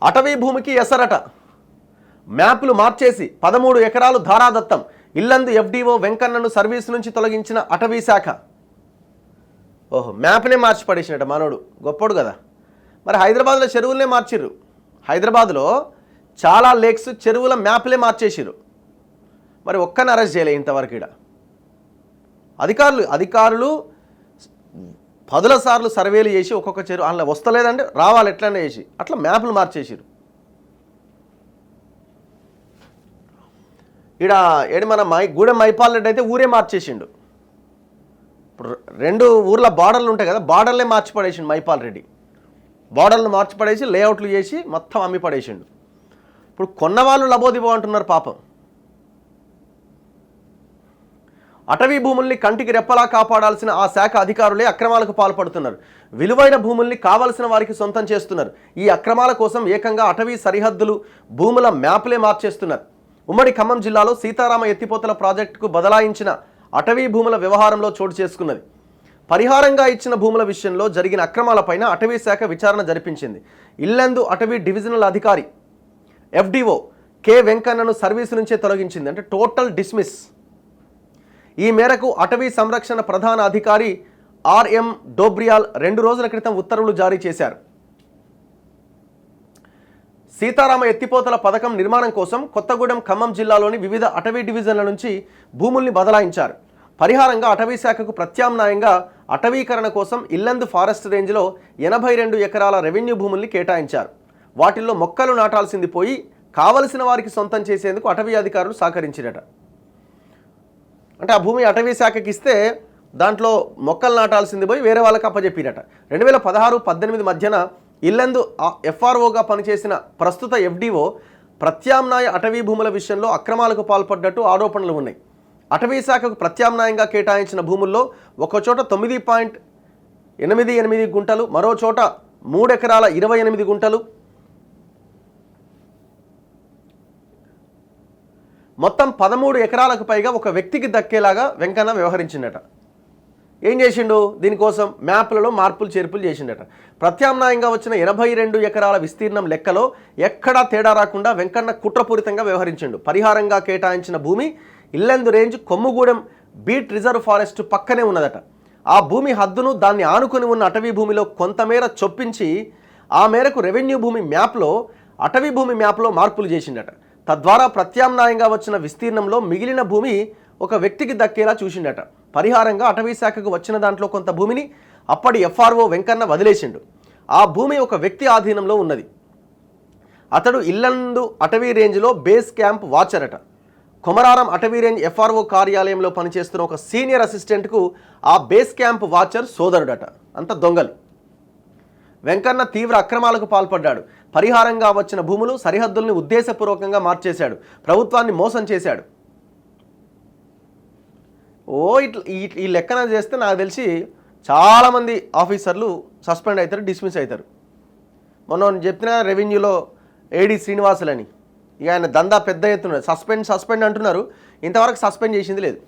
అటవీ భూమికి ఎసరట, మ్యాప్లు మార్చేసి 13 ఎకరాలు ధారాదత్తం. ఇల్లందు ఎఫ్డీఓ వెంకన్నను సర్వీసు నుంచి తొలగించిన అటవీ శాఖ. ఓహో, మ్యాప్నే మార్చి పడేసినట మనోడు, గొప్పోడు కదా. మరి హైదరాబాద్లో చెరువులనే మార్చిర్రు. హైదరాబాద్లో చాలా లేక్స్ చెరువుల మ్యాప్లే మార్చేసిర్రు. మరి ఒక్కని అరెస్ట్ చేయలే ఇంతవరకు. ఇక్కడ అధికారులు 10 సార్లు సర్వేలు చేసి ఒక్కొక్క చెరువు అందులో వస్తలేదంటే రావాలి ఎట్లనే చేసి అట్లా మ్యాప్లు మార్చేసిరు. ఇక్కడ ఏడు మన గూడెం మైపాల్ రెడ్డి అయితే ఊరే మార్చేసిండు. ఇప్పుడు 2 ఊర్ల బార్డర్లు ఉంటాయి కదా, బార్డర్లే మార్చి పడేసిండు మైపాల్ రెడ్డి. బార్డర్లు మార్చి పడేసి లేఅవుట్లు చేసి మొత్తం అమ్మి పడేసిండు. ఇప్పుడు కొన్నవాళ్ళు లబోదిబో అంటున్నారు పాపం. అటవీ భూముల్ని కంటికి రెప్పలా కాపాడాల్సిన ఆ శాఖ అధికారులే అక్రమాలకు పాల్పడుతున్నారు. విలువైన భూముల్ని కావలసిన వారికి సొంతం చేస్తున్నారు. ఈ అక్రమాల కోసం ఏకంగా అటవీ సరిహద్దులు భూముల మ్యాప్లే మార్చేస్తున్నారు. ఉమ్మడి ఖమ్మం జిల్లాలో సీతారామ ఎత్తిపోతల ప్రాజెక్టుకు బదలాయించిన అటవీ భూముల వ్యవహారంలో చోటు చేసుకున్నది. పరిహారంగా ఇచ్చిన భూముల విషయంలో జరిగిన అక్రమాలపైన అటవీ శాఖ విచారణ జరిపించింది. ఇల్లందు అటవీ డివిజనల్ అధికారి ఎఫ్డీఓ కె వెంకన్నను సర్వీసు నుంచే తొలగించింది. అంటే టోటల్ డిస్మిస్. ఈ మేరకు అటవీ సంరక్షణ ప్రధాన అధికారి ఆర్ఎం డోబ్రియాల్ 2 రోజుల క్రితం ఉత్తర్వులు జారీ చేశారు. సీతారామ ఎత్తిపోతల పథకం నిర్మాణం కోసం కొత్తగూడెం ఖమ్మం జిల్లాలోని వివిధ అటవీ డివిజన్ల నుంచి భూముల్ని బదలాయించారు. పరిహారంగా అటవీ శాఖకు ప్రత్యామ్నాయంగా అటవీకరణ కోసం ఇల్లందు ఫారెస్ట్ రేంజ్లో 82 ఎకరాల రెవెన్యూ భూముల్ని కేటాయించారు. వాటిల్లో మొక్కలు నాటాల్సింది పోయి కావలసిన వారికి సొంతం చేసేందుకు అటవీ అధికారులు సహకరించారట. అంటే ఆ భూమి అటవీ శాఖకి ఇస్తే దాంట్లో మొక్కలు నాటాల్సింది పోయి వేరే వాళ్ళకి అప్పచెప్పిరట. 2016-18 మధ్యన ఇల్లందు ఎఫ్ఆర్ఓగా పనిచేసిన ప్రస్తుత ఎఫ్డీఓ ప్రత్యామ్నాయ అటవీ భూముల విషయంలో అక్రమాలకు పాల్పడ్డట్టు ఆరోపణలు ఉన్నాయి. అటవీ శాఖకు ప్రత్యామ్నాయంగా కేటాయించిన భూముల్లో ఒకచోట 9.88 గుంటలు, మరో చోట 3 ఎకరాల 28 గుంటలు, మొత్తం 13 ఎకరాలకు పైగా ఒక వ్యక్తికి దక్కేలాగా వెంకన్న వ్యవహరించిందట. ఏం చేసిండు? దీనికోసం మ్యాప్లలో మార్పులు చేర్పులు చేసిండట. ప్రత్యామ్నాయంగా వచ్చిన 82 ఎకరాల విస్తీర్ణం లెక్కలో ఎక్కడా తేడా రాకుండా వెంకన్న కుట్రపూరితంగా వ్యవహరించిండు. పరిహారంగా కేటాయించిన భూమి Yellandu range Kommugudem beat reserve forest పక్కనే ఉన్నదట. ఆ భూమి హద్దును దాన్ని ఆనుకుని ఉన్న అటవీ భూమిలో కొంతమేర చొప్పించి ఆ మేరకు రెవెన్యూ భూమి మ్యాప్లో అటవీ భూమి మ్యాప్లో మార్పులు చేసిండట. తద్వారా ప్రత్యామ్నాయంగా వచ్చిన విస్తీర్ణంలో మిగిలిన భూమి ఒక వ్యక్తికి దక్కేలా చూసిండట. పరిహారంగా అటవీ శాఖకు వచ్చిన దాంట్లో కొంత భూమిని అప్పటి ఎఫ్ఆర్ఓ వెంకన్న వదిలేసిండు. ఆ భూమి ఒక వ్యక్తి ఆధీనంలో ఉన్నది. అతడు ఇల్లందు అటవీ రేంజ్లో బేస్ క్యాంప్ వాచర్ అట. కొమరారం అటవీ రేంజ్ ఎఫ్ఆర్ఓ కార్యాలయంలో పనిచేస్తున్న ఒక సీనియర్ అసిస్టెంట్కు ఆ బేస్ క్యాంప్ వాచర్ సోదరుడట. అంత దొంగలు. వెంకన్న తీవ్ర అక్రమాలకు పాల్పడ్డాడు. పరిహారంగా వచ్చిన భూములు సరిహద్దుల్ని ఉద్దేశపూర్వకంగా మార్చేశాడు. ప్రభుత్వాన్ని మోసం చేశాడు. ఈ లెక్కన చేస్తే నాకు తెలిసి చాలామంది ఆఫీసర్లు సస్పెండ్ అవుతారు, డిస్మిస్ అవుతారు. మొన్న చెప్పిన రెవెన్యూలో ఏడి శ్రీనివాసులని, ఇక ఆయన దందా పెద్ద ఎత్తున సస్పెండ్ అంటున్నారు. ఇంతవరకు సస్పెండ్ చేసింది లేదు.